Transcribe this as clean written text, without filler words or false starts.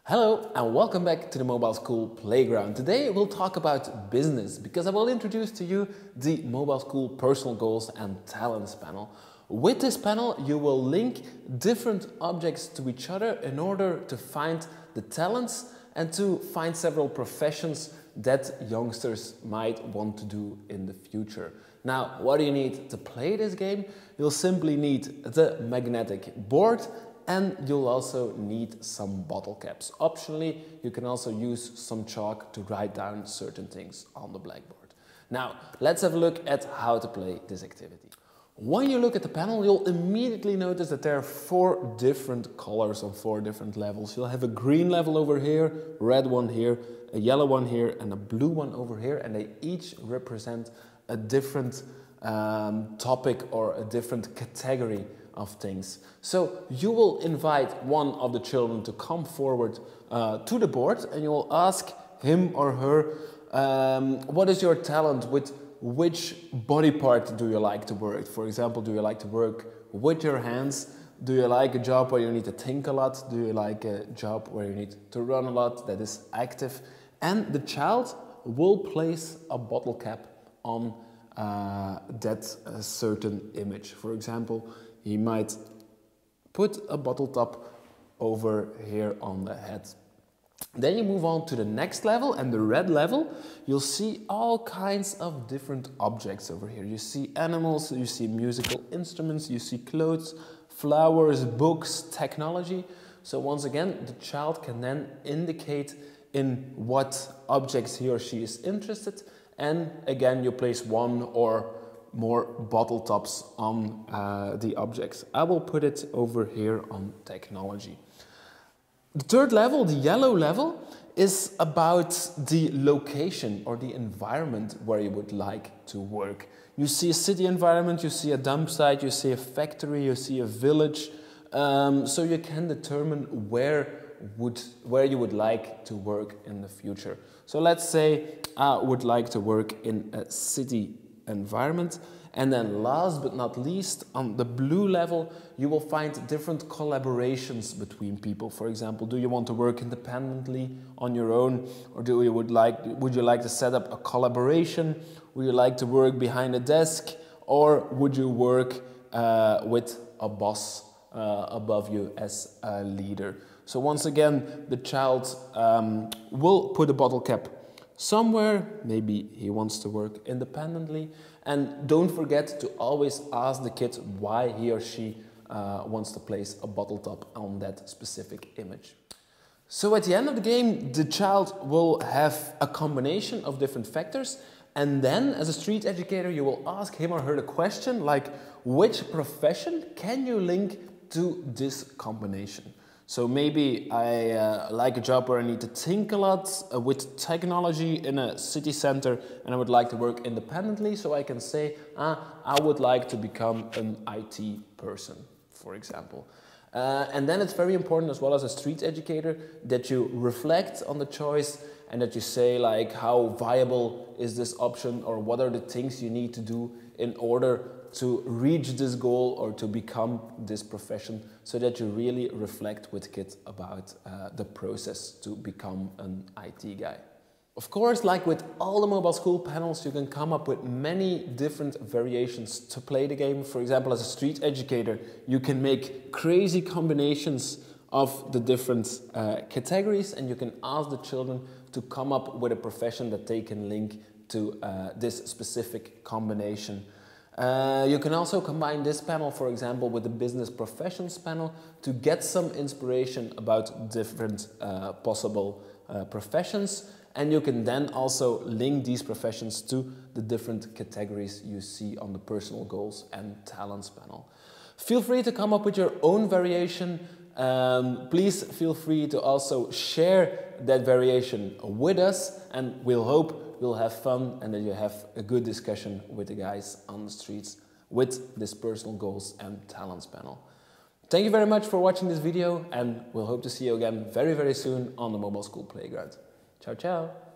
Hello and welcome back to the Mobile School Playground. Today we'll talk about business because I will introduce to you the Mobile School Personal Goals and Talents panel. With this panel you will link different objects to each other in order to find the talents and to find several professions that youngsters might want to do in the future. Now, what do you need to play this game? You'll simply need the magnetic board, and you'll also need some bottle caps. Optionally, you can also use some chalk to write down certain things on the blackboard. Now, let's have a look at how to play this activity. When you look at the panel, you'll immediately notice that there are 4 different colors on 4 different levels. You'll have a green level over here, red one here, a yellow one here, and a blue one over here, and they each represent a different topic or a different category of things. So you will invite one of the children to come forward to the board, and you will ask him or her, what is your talent, with which body part do you like to work? For example, do you like to work with your hands? Do you like a job where you need to think a lot? Do you like a job where you need to run a lot, that is active? And the child will place a bottle cap on that certain image. For example, he might put a bottle top over here on the head. Then you move on to the next level, and the red level, you'll see all kinds of different objects over here. You see animals, you see musical instruments, you see clothes, flowers, books, technology. So once again, the child can then indicate in what objects he or she is interested, and again you place one or more bottle tops on the objects. I will put it over here on technology. The third level, the yellow level, is about the location or the environment where you would like to work. You see a city environment, you see a dump site, you see a factory, you see a village, so you can determine where you would like to work in the future. So let's say I would like to work in a city environment. And then last but not least, on the blue level, you will find different collaborations between people. For example, do you want to work independently on your own, or would you like to set up a collaboration? Would you like to work behind a desk, or would you work with a boss above you as a leader? So once again, the child will put a bottle cap somewhere. Maybe he wants to work independently. And don't forget to always ask the kid why he or she wants to place a bottle top on that specific image. So at the end of the game, the child will have a combination of different factors. And then as a street educator, you will ask him or her the question like, which profession can you link to this combination? So maybe I like a job where I need to think a lot with technology in a city center, and I would like to work independently, so I can say, I would like to become an IT person, for example. And then it's very important as well as a street educator that you reflect on the choice and that you say like, how viable is this option, or what are the things you need to do in order to reach this goal or to become this profession, so that you really reflect with kids about the process to become an IT guy. Of course, like with all the mobile school panels, you can come up with many different variations to play the game. For example, as a street educator, you can make crazy combinations of the different categories, and you can ask the children to come up with a profession that they can link to this specific combination. You can also combine this panel, for example, with the business professions panel to get some inspiration about different possible professions. And you can then also link these professions to the different categories you see on the personal goals and talents panel. Feel free to come up with your own variation. Please feel free to also share that variation with us, and we'll hope you'll have fun and that you have a good discussion with the guys on the streets with this personal goals and talents panel. Thank you very much for watching this video, and we'll hope to see you again very, very soon on the Mobile School Playground. Ciao, ciao.